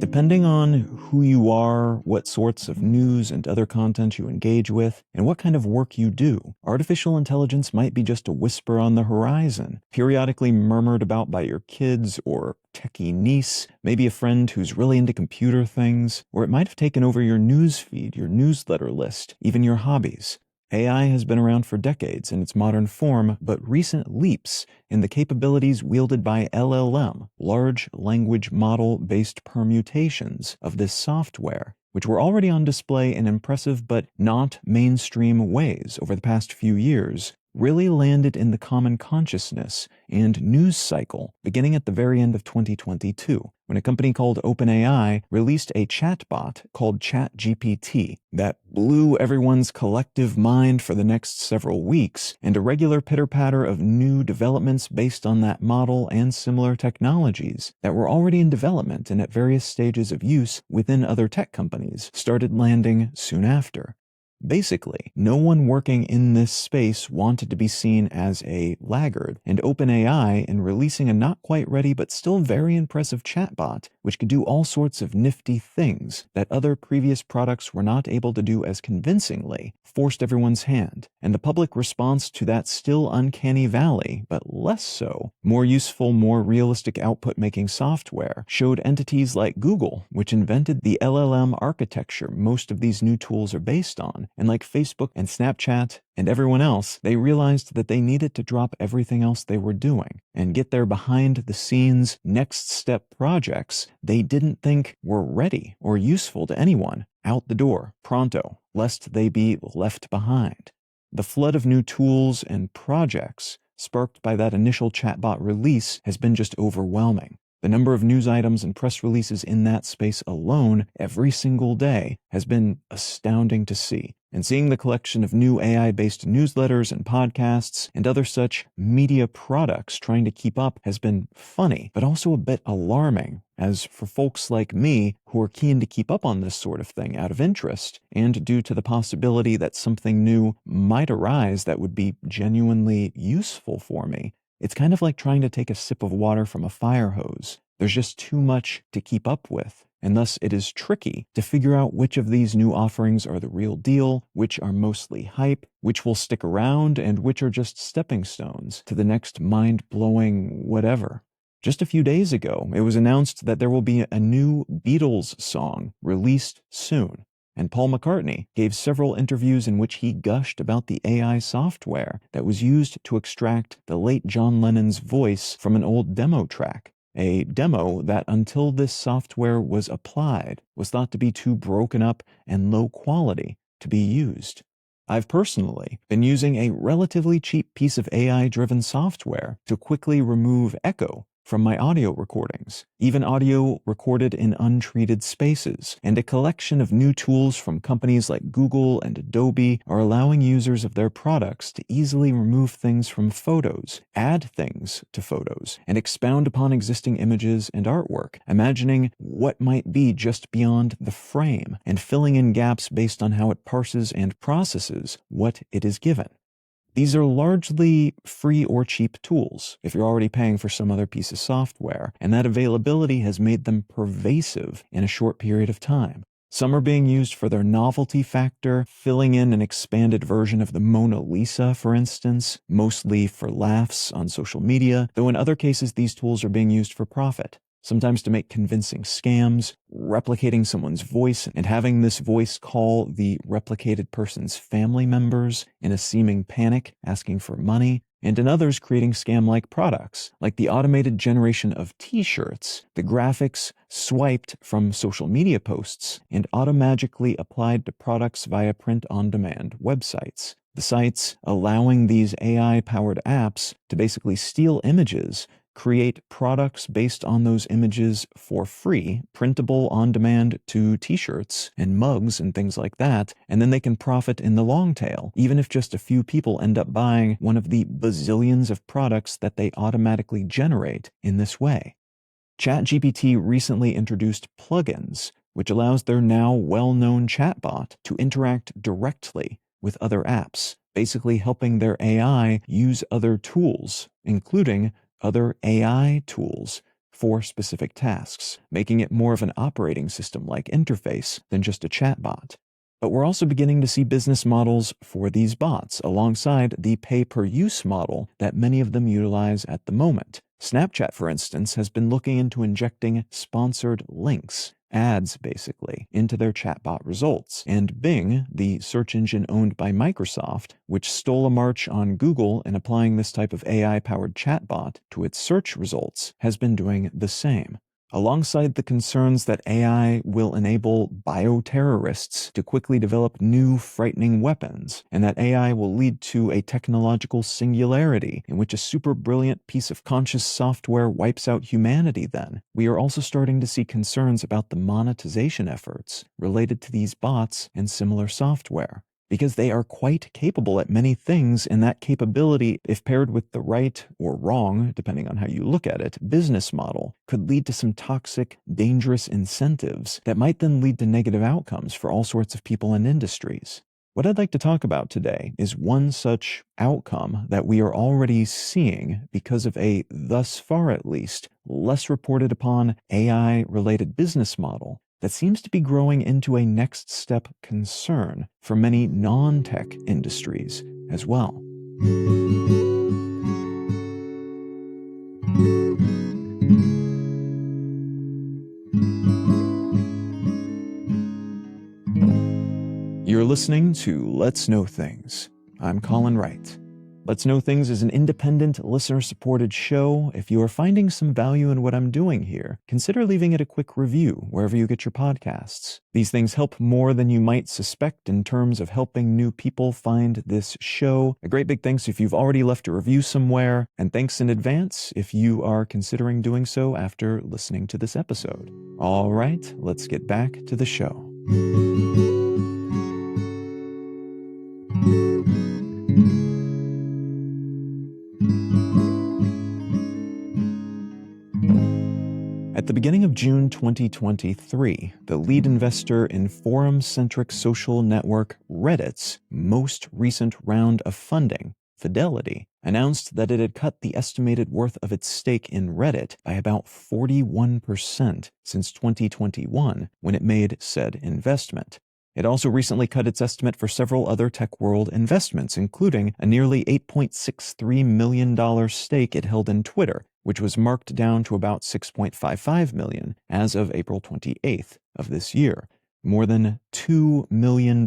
Depending on who you are, what sorts of news and other content you engage with, and what kind of work you do, artificial intelligence might be just a whisper on the horizon, periodically murmured about by your kids or techie niece, maybe a friend who's really into computer things, or it might have taken over your news feed, your newsletter list, even your hobbies. AI has been around for decades in its modern form, but recent leaps in the capabilities wielded by LLM, large language model-based permutations of this software, which were already on display in impressive but not mainstream ways over the past few years, really landed in the common consciousness and news cycle beginning at the very end of 2022, when a company called OpenAI released a chatbot called ChatGPT that blew everyone's collective mind for the next several weeks, and a regular pitter-patter of new developments based on that model and similar technologies that were already in development and at various stages of use within other tech companies started landing soon after. Basically, no one working in this space wanted to be seen as a laggard, and OpenAI, in releasing a not-quite-ready but still very impressive chatbot, which could do all sorts of nifty things that other previous products were not able to do as convincingly, forced everyone's hand, and the public response to that still uncanny valley, but less so, more useful, more realistic output-making software, showed entities like Google, which invented the LLM architecture most of these new tools are based on, and like Facebook and Snapchat and everyone else, they realized that they needed to drop everything else they were doing and get their behind-the-scenes, next-step projects they didn't think were ready or useful to anyone out the door, pronto, lest they be left behind. The flood of new tools and projects sparked by that initial chatbot release has been just overwhelming. The number of news items and press releases in that space alone every single day has been astounding to see. And seeing the collection of new AI-based newsletters and podcasts and other such media products trying to keep up has been funny, but also a bit alarming, as for folks like me who are keen to keep up on this sort of thing out of interest, and due to the possibility that something new might arise that would be genuinely useful for me, it's kind of like trying to take a sip of water from a fire hose. There's just too much to keep up with, and thus it is tricky to figure out which of these new offerings are the real deal, which are mostly hype, which will stick around, and which are just stepping stones to the next mind-blowing whatever. Just a few days ago, it was announced that there will be a new Beatles song released soon. And Paul McCartney gave several interviews in which he gushed about the AI software that was used to extract the late John Lennon's voice from an old demo track. A demo that, until this software was applied, was thought to be too broken up and low quality to be used. I've personally been using a relatively cheap piece of AI-driven software to quickly remove echo from my audio recordings, even audio recorded in untreated spaces, and a collection of new tools from companies like Google and Adobe are allowing users of their products to easily remove things from photos, add things to photos, and expound upon existing images and artwork, imagining what might be just beyond the frame, and filling in gaps based on how it parses and processes what it is given. These are largely free or cheap tools if you're already paying for some other piece of software, and that availability has made them pervasive in a short period of time. Some are being used for their novelty factor, filling in an expanded version of the Mona Lisa, for instance, mostly for laughs on social media, though in other cases these tools are being used for profit. Sometimes to make convincing scams, replicating someone's voice and having this voice call the replicated person's family members in a seeming panic, asking for money, and in others creating scam-like products, like the automated generation of t-shirts, the graphics swiped from social media posts and automagically applied to products via print-on-demand websites. The sites allowing these AI-powered apps to basically steal images, create products based on those images for free, printable on demand to t-shirts and mugs and things like that, and then they can profit in the long tail, even if just a few people end up buying one of the bazillions of products that they automatically generate in this way. ChatGPT recently introduced plugins, which allows their now well-known chatbot to interact directly with other apps, basically helping their AI use other tools, including other AI tools for specific tasks, making it more of an operating system-like interface than just a chatbot. But we're also beginning to see business models for these bots alongside the pay-per-use model that many of them utilize at the moment. Snapchat, for instance, has been looking into injecting sponsored links, ads basically, into their chatbot results. And Bing, the search engine owned by Microsoft, which stole a march on Google in applying this type of AI-powered chatbot to its search results, has been doing the same. Alongside the concerns that AI will enable bioterrorists to quickly develop new, frightening weapons, and that AI will lead to a technological singularity in which a super brilliant piece of conscious software wipes out humanity then, we are also starting to see concerns about the monetization efforts related to these bots and similar software, because they are quite capable at many things, and that capability, if paired with the right or wrong, depending on how you look at it, business model, could lead to some toxic, dangerous incentives that might then lead to negative outcomes for all sorts of people and industries. What I'd like to talk about today is one such outcome that we are already seeing because of a, thus far at least, less reported upon AI-related business model that seems to be growing into a next step concern for many non-tech industries as well. You're listening to Let's Know Things. I'm Colin Wright. Let's Know Things is an independent, listener-supported show. If you are finding some value in what I'm doing here, consider leaving it a quick review wherever you get your podcasts. These things help more than you might suspect in terms of helping new people find this show. A great big thanks if you've already left a review somewhere, and thanks in advance if you are considering doing so after listening to this episode. All right, let's get back to the show. At the beginning of June 2023, the lead investor in forum-centric social network Reddit's most recent round of funding, Fidelity, announced that it had cut the estimated worth of its stake in Reddit by about 41% since 2021, when it made said investment. It also recently cut its estimate for several other tech world investments, including a nearly $8.63 million stake it held in Twitter, which was marked down to about $6.55 million as of April 28th of this year, more than $2 million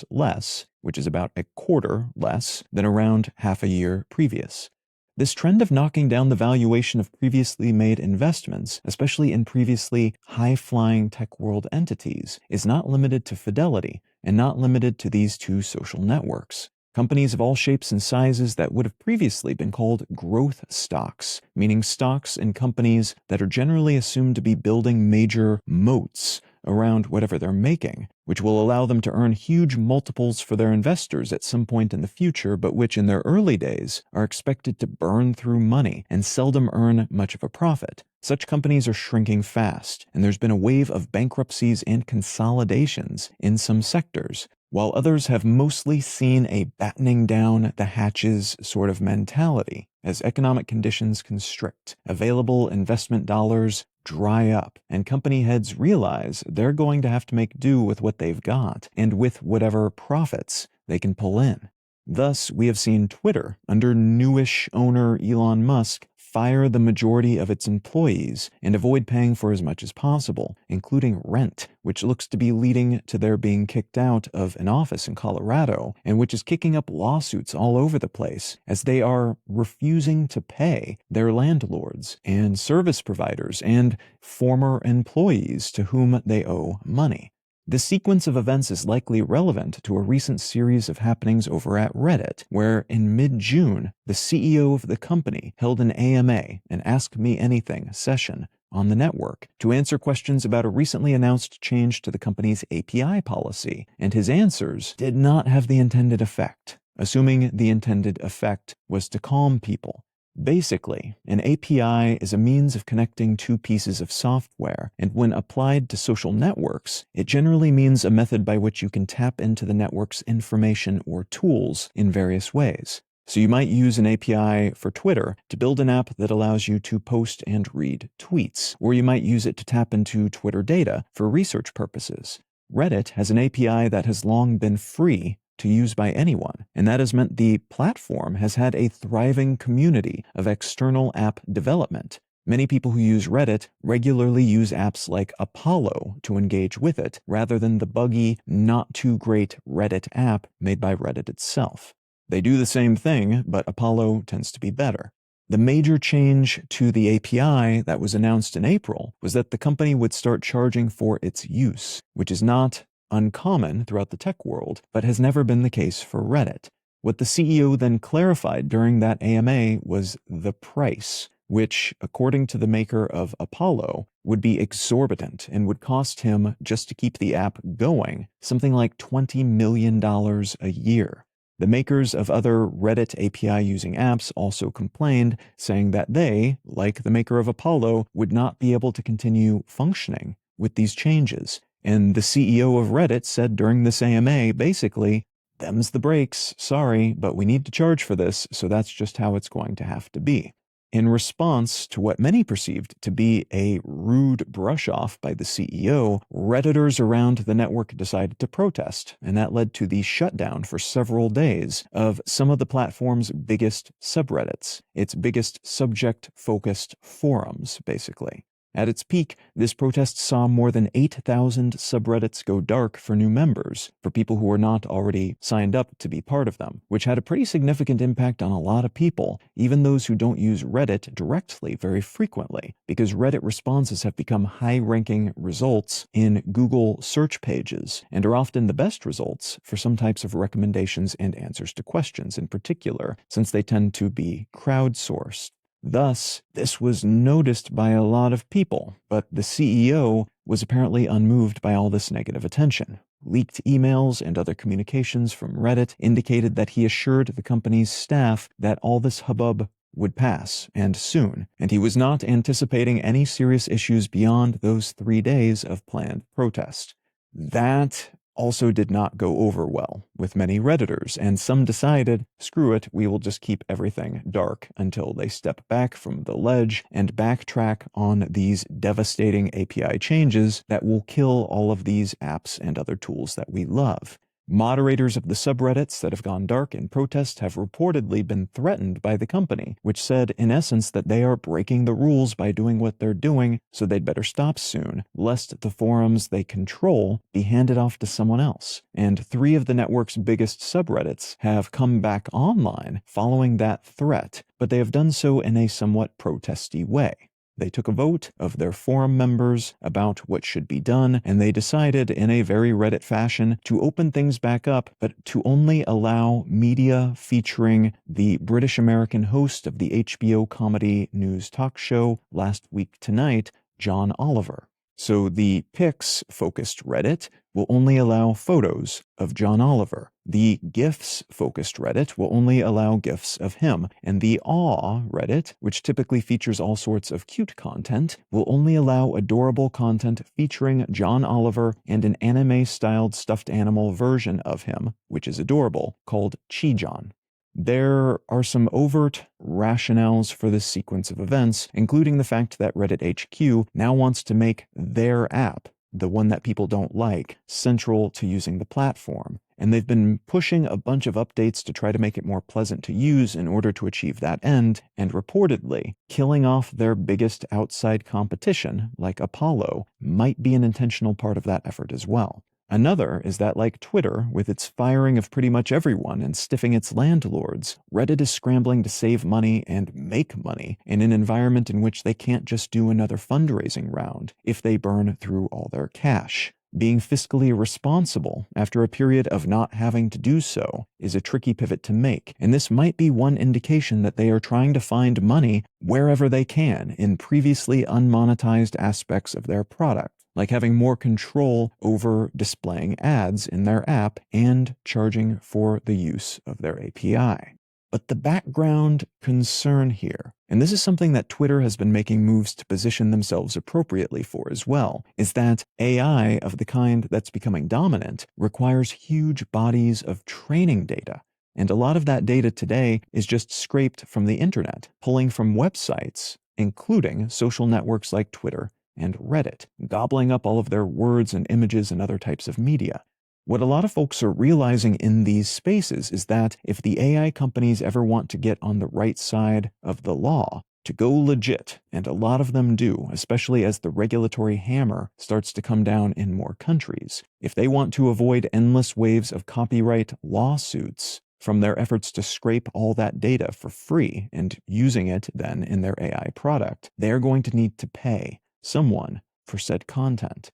less, which is about a quarter less than around half a year previous. This trend of knocking down the valuation of previously made investments, especially in previously high-flying tech world entities, is not limited to Fidelity and not limited to these two social networks. Companies of all shapes and sizes that would have previously been called growth stocks, meaning stocks in companies that are generally assumed to be building major moats around whatever they're making, which will allow them to earn huge multiples for their investors at some point in the future, but which in their early days are expected to burn through money and seldom earn much of a profit. Such companies are shrinking fast, and there's been a wave of bankruptcies and consolidations in some sectors, while others have mostly seen a battening down the hatches sort of mentality as economic conditions constrict, available investment dollars dry up, and company heads realize they're going to have to make do with what they've got and with whatever profits they can pull in. Thus, we have seen Twitter, under newish owner Elon Musk, fire the majority of its employees and avoid paying for as much as possible, including rent, which looks to be leading to their being kicked out of an office in Colorado, and which is kicking up lawsuits all over the place as they are refusing to pay their landlords and service providers and former employees to whom they owe money. This sequence of events is likely relevant to a recent series of happenings over at Reddit, where in mid-June, the CEO of the company held an AMA, an Ask Me Anything session, on the network to answer questions about a recently announced change to the company's API policy, and his answers did not have the intended effect, assuming the intended effect was to calm people. Basically, an API is a means of connecting two pieces of software, and when applied to social networks, it generally means a method by which you can tap into the network's information or tools in various ways. So you might use an API for Twitter to build an app that allows you to post and read tweets, or you might use it to tap into Twitter data for research purposes. Reddit has an API that has long been free to use by anyone, and that has meant the platform has had a thriving community of external app development. Many people who use Reddit regularly use apps like Apollo to engage with it, rather than the buggy, not too great Reddit app made by Reddit itself. They do the same thing, but Apollo tends to be better. The major change to the API that was announced in April was that the company would start charging for its use, which is not uncommon throughout the tech world, but has never been the case for Reddit. What the CEO then clarified during that AMA was the price, which, according to the maker of Apollo, would be exorbitant and would cost him, just to keep the app going, something like $20 million a year. The makers of other Reddit API-using apps also complained, saying that they, like the maker of Apollo, would not be able to continue functioning with these changes. And the CEO of Reddit said during this AMA, basically, them's the breaks, sorry, but we need to charge for this, so that's just how it's going to have to be. In response to what many perceived to be a rude brush-off by the CEO, Redditors around the network decided to protest, and that led to the shutdown for several days of some of the platform's biggest subreddits, its biggest subject-focused forums, basically. At its peak, this protest saw more than 8,000 subreddits go dark for new members, for people who were not already signed up to be part of them, which had a pretty significant impact on a lot of people, even those who don't use Reddit directly very frequently, because Reddit responses have become high-ranking results in Google search pages, and are often the best results for some types of recommendations and answers to questions in particular, since they tend to be crowdsourced. Thus, this was noticed by a lot of people, but the CEO was apparently unmoved by all this negative attention. Leaked emails and other communications from Reddit indicated that he assured the company's staff that all this hubbub would pass, and soon, and he was not anticipating any serious issues beyond those 3 days of planned protest. That also did not go over well with many Redditors, and some decided, screw it, we will just keep everything dark until they step back from the ledge and backtrack on these devastating API changes that will kill all of these apps and other tools that we love. Moderators of the subreddits that have gone dark in protest have reportedly been threatened by the company, which said, in essence, that they are breaking the rules by doing what they're doing, so they'd better stop soon, lest the forums they control be handed off to someone else. And 3 of the network's biggest subreddits have come back online following that threat, but they have done so in a somewhat protesty way. They took a vote of their forum members about what should be done, and they decided, in a very Reddit fashion, to open things back up, but to only allow media featuring the British-American host of the HBO comedy news talk show Last Week Tonight, John Oliver. So the pics-focused Reddit will only allow photos of John Oliver. The GIFs-focused Reddit will only allow GIFs of him. And the Aw Reddit, which typically features all sorts of cute content, will only allow adorable content featuring John Oliver and an anime-styled stuffed animal version of him, which is adorable, called Chi-John. There are some overt rationales for this sequence of events, including the fact that Reddit HQ now wants to make their app, the one that people don't like, central to using the platform. And they've been pushing a bunch of updates to try to make it more pleasant to use in order to achieve that end, and reportedly, killing off their biggest outside competition, like Apollo, might be an intentional part of that effort as well. Another is that, like Twitter, with its firing of pretty much everyone and stiffing its landlords, Reddit is scrambling to save money and make money in an environment in which they can't just do another fundraising round if they burn through all their cash. Being fiscally responsible after a period of not having to do so is a tricky pivot to make, and this might be one indication that they are trying to find money wherever they can in previously unmonetized aspects of their product, like having more control over displaying ads in their app and charging for the use of their API. But the background concern here, and this is something that Twitter has been making moves to position themselves appropriately for as well, is that AI of the kind that's becoming dominant requires huge bodies of training data. And a lot of that data today is just scraped from the internet, pulling from websites, including social networks like Twitter and Reddit, gobbling up all of their words and images and other types of media. What a lot of folks are realizing in these spaces is that if the AI companies ever want to get on the right side of the law, to go legit, and a lot of them do, especially as the regulatory hammer starts to come down in more countries, if they want to avoid endless waves of copyright lawsuits from their efforts to scrape all that data for free and using it then in their AI product, they're going to need to pay someone for said content.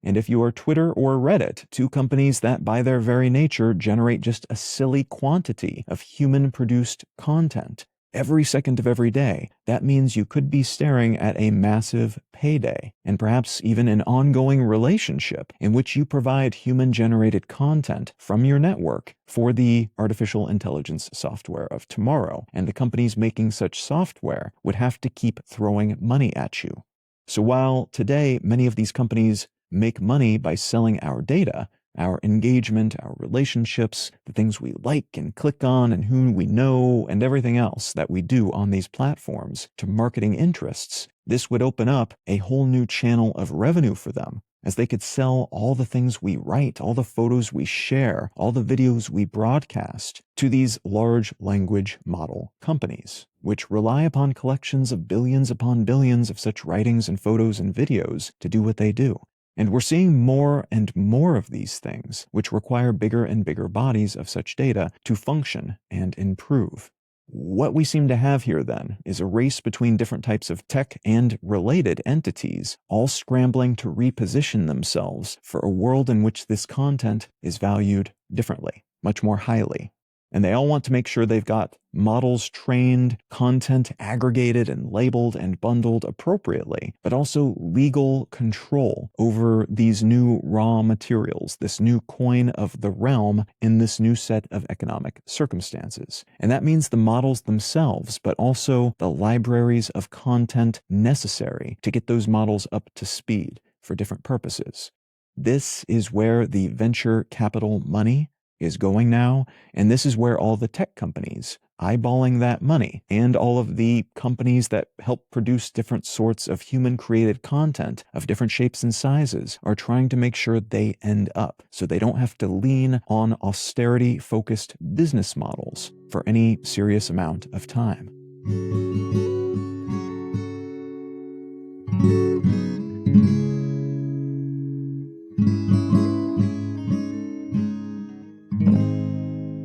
And if you are Twitter or Reddit, two companies that by their very nature generate just a silly quantity of human-produced content every second of every day, that means you could be staring at a massive payday, and perhaps even an ongoing relationship in which you provide human-generated content from your network for the artificial intelligence software of tomorrow. And the companies making such software would have to keep throwing money at you. So while today many of these companies make money by selling our data, our engagement, our relationships, the things we like and click on and who we know, and everything else that we do on these platforms to marketing interests, this would open up a whole new channel of revenue for them, as they could sell all the things we write, all the photos we share, all the videos we broadcast to these large language model companies, which rely upon collections of billions upon billions of such writings and photos and videos to do what they do. And we're seeing more and more of these things, which require bigger and bigger bodies of such data to function and improve. What we seem to have here, then, is a race between different types of tech and related entities, all scrambling to reposition themselves for a world in which this content is valued differently, much more highly. And they all want to make sure they've got models trained, content aggregated and labeled and bundled appropriately, but also legal control over these new raw materials, this new coin of the realm in this new set of economic circumstances. And that means the models themselves, but also the libraries of content necessary to get those models up to speed for different purposes. This is where the venture capital money is going now, and this is where all the tech companies eyeballing that money and all of the companies that help produce different sorts of human-created content of different shapes and sizes are trying to make sure they end up so they don't have to lean on austerity-focused business models for any serious amount of time.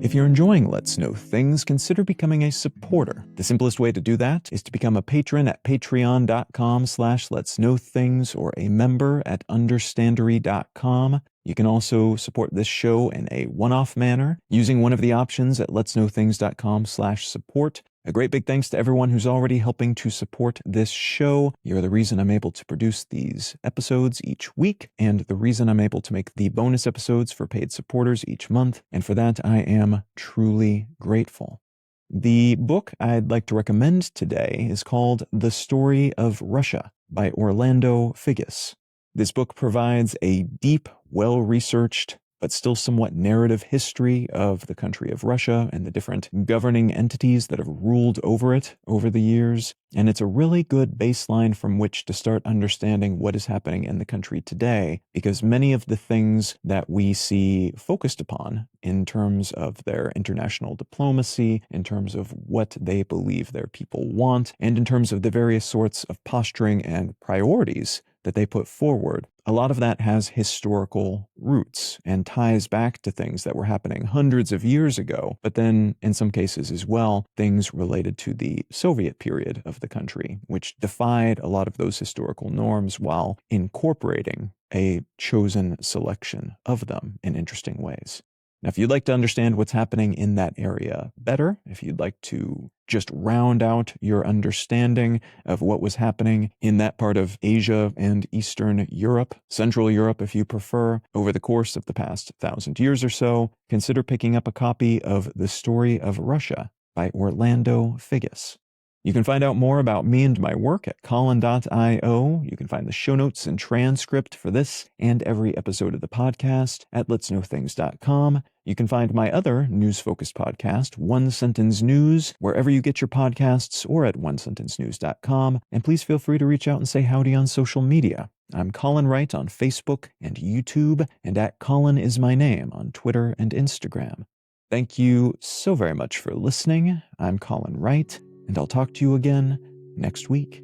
If you're enjoying Let's Know Things, consider becoming a supporter. The simplest way to do that is to become a patron at patreon.com/letsknowthings or a member at understandery.com. You can also support this show in a one-off manner using one of the options at letsknowthings.com/support. A great big thanks to everyone who's already helping to support this show. You're the reason I'm able to produce these episodes each week, and the reason I'm able to make the bonus episodes for paid supporters each month, and for that I am truly grateful. The book I'd like to recommend today is called The Story of Russia by Orlando Figes. This book provides a deep, well-researched, but still somewhat narrative history of the country of Russia and the different governing entities that have ruled over it over the years. And it's a really good baseline from which to start understanding what is happening in the country today, because many of the things that we see focused upon in terms of their international diplomacy, in terms of what they believe their people want, and in terms of the various sorts of posturing and priorities that they put forward, a lot of that has historical roots and ties back to things that were happening hundreds of years ago, but then in some cases as well, things related to the Soviet period of the country, which defied a lot of those historical norms while incorporating a chosen selection of them in interesting ways. Now, if you'd like to understand what's happening in that area better, if you'd like to just round out your understanding of what was happening in that part of Asia and Eastern Europe, Central Europe if you prefer, over the course of the past 1,000 years or so, consider picking up a copy of The Story of Russia by Orlando Figes. You can find out more about me and my work at Colin.io. You can find the show notes and transcript for this and every episode of the podcast at letsknowthings.com. You can find my other news-focused podcast, One Sentence News, wherever you get your podcasts or at onesentencenews.com. And please feel free to reach out and say howdy on social media. I'm Colin Wright on Facebook and YouTube, and at Colin is my name on Twitter and Instagram. Thank you so very much for listening. I'm Colin Wright, and I'll talk to you again next week.